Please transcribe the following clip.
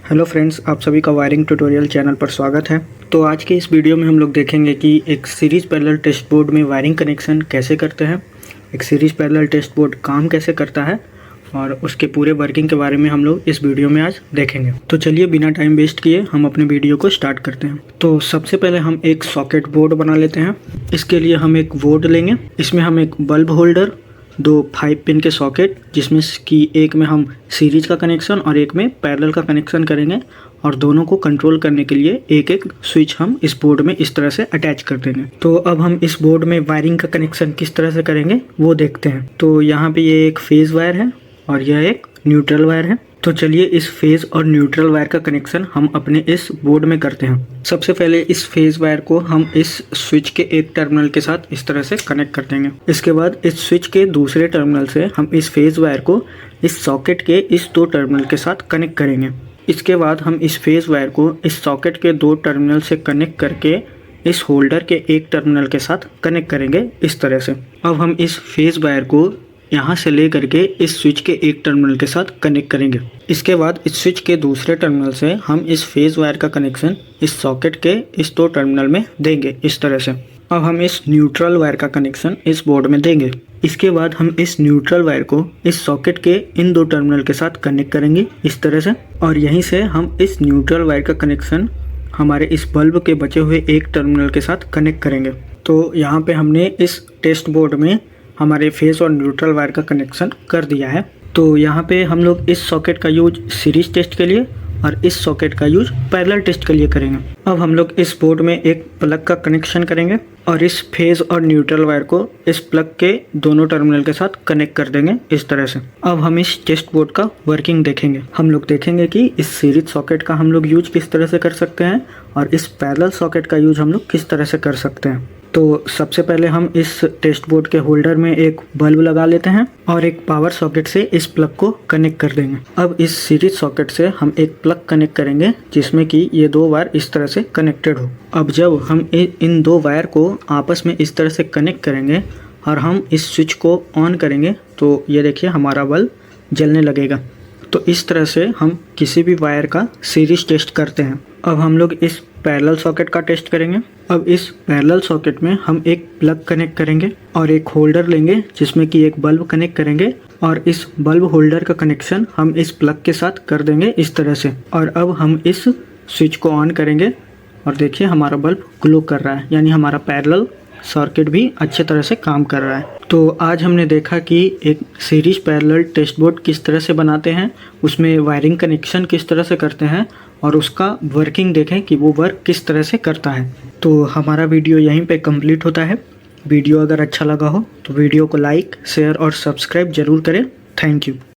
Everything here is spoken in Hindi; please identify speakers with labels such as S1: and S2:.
S1: हेलो फ्रेंड्स, आप सभी का वायरिंग ट्यूटोरियल चैनल पर स्वागत है। तो आज के इस वीडियो में हम लोग देखेंगे कि एक सीरीज़ पैरेलल टेस्ट बोर्ड में वायरिंग कनेक्शन कैसे करते हैं, एक सीरीज़ पैरेलल टेस्ट बोर्ड काम कैसे करता है और उसके पूरे वर्किंग के बारे में हम लोग इस वीडियो में आज देखेंगे। तो चलिए बिना टाइम वेस्ट किए हम अपने वीडियो को स्टार्ट करते हैं। तो सबसे पहले हम एक सॉकेट बोर्ड बना लेते हैं। इसके लिए हम एक बोर्ड लेंगे, इसमें हम एक बल्ब होल्डर, दो 5 पिन के सॉकेट जिसमें कि एक में हम सीरीज का कनेक्शन और एक में पैरेलल का कनेक्शन करेंगे और दोनों को कंट्रोल करने के लिए एक एक स्विच हम इस बोर्ड में इस तरह से अटैच कर देंगे। तो अब हम इस बोर्ड में वायरिंग का कनेक्शन किस तरह से करेंगे वो देखते हैं। तो यहाँ पे ये एक फेज़ वायर है और यह एक न्यूट्रल वायर है। तो चलिए इस फेज़ और न्यूट्रल वायर का कनेक्शन हम अपने इस बोर्ड में करते हैं। सबसे पहले इस फेज़ वायर को हम इस स्विच के एक टर्मिनल के साथ इस तरह से कनेक्ट कर देंगे। इसके बाद इस स्विच के दूसरे टर्मिनल से हम इस फेज़ वायर को इस सॉकेट के इस दो टर्मिनल के साथ कनेक्ट करेंगे। इसके बाद हम इस फेज़ वायर को इस सॉकेट के दो टर्मिनल से कनेक्ट करके इस होल्डर के एक टर्मिनल के साथ कनेक्ट करेंगे इस तरह से। अब हम इस फेज़ वायर को यहाँ से ले करके इस स्विच के एक टर्मिनल के साथ कनेक्ट करेंगे। इसके बाद इस स्विच के दूसरे टर्मिनल से हम इस फेज़ वायर का कनेक्शन इस सॉकेट के इस दो टर्मिनल में देंगे इस तरह से। अब हम इस न्यूट्रल वायर का कनेक्शन इस बोर्ड में देंगे। इसके बाद हम इस न्यूट्रल वायर को इस सॉकेट के इन दो टर्मिनल के साथ कनेक्ट करेंगे इस तरह से और यहीं से हम इस न्यूट्रल वायर का कनेक्शन हमारे इस बल्ब के बचे हुए एक टर्मिनल के साथ कनेक्ट करेंगे। तो यहाँ पे हमने इस टेस्ट बोर्ड में हमारे फेज़ और न्यूट्रल वायर का कनेक्शन कर दिया है। तो यहाँ पे हम लोग इस सॉकेट का यूज सीरीज टेस्ट के लिए और इस सॉकेट का यूज पैरेलल टेस्ट के लिए करेंगे। अब हम लोग इस बोर्ड में एक प्लग का कनेक्शन करेंगे और इस फेज़ और न्यूट्रल वायर को इस प्लग के दोनों टर्मिनल के साथ कनेक्ट कर देंगे इस तरह से। अब हम इस टेस्ट बोर्ड का वर्किंग देखेंगे। हम लोग देखेंगे कि इस सीरीज सॉकेट का हम लोग यूज किस तरह से कर सकते हैं और इस पैरेलल सॉकेट का यूज हम लोग किस तरह से कर सकते हैं। तो सबसे पहले हम इस टेस्ट बोर्ड के होल्डर में एक बल्ब लगा लेते हैं और एक पावर सॉकेट से इस प्लग को कनेक्ट कर देंगे। अब इस सीरीज सॉकेट से हम एक प्लग कनेक्ट करेंगे जिसमें कि ये दो वायर इस तरह से कनेक्टेड हो। अब जब हम इन दो वायर को आपस में इस तरह से कनेक्ट करेंगे और हम इस स्विच को ऑन करेंगे तो ये देखिए हमारा बल्ब जलने लगेगा। तो इस तरह से हम किसी भी वायर का सीरीज टेस्ट करते हैं। अब हम लोग इस पैरेलल सॉकेट का टेस्ट करेंगे। अब इस पैरेलल सॉकेट में हम एक प्लग कनेक्ट करेंगे और एक होल्डर लेंगे जिसमें कि एक बल्ब कनेक्ट करेंगे और इस बल्ब होल्डर का कनेक्शन हम इस प्लग के साथ कर देंगे इस तरह से। और अब हम इस स्विच को ऑन करेंगे और देखिए हमारा बल्ब ग्लो कर रहा है, यानी हमारा पैरेलल सर्किट भी अच्छे तरह से काम कर रहा है। तो आज हमने देखा कि एक सीरीज पैरेलल टेस्ट बोर्ड किस तरह से बनाते हैं, उसमें वायरिंग कनेक्शन किस तरह से करते हैं और उसका वर्किंग देखें कि वो वर्क किस तरह से करता है। तो हमारा वीडियो यहीं पे कंप्लीट होता है। वीडियो अगर अच्छा लगा हो तो वीडियो को लाइक, शेयर और सब्सक्राइब जरूर करें। Thank you.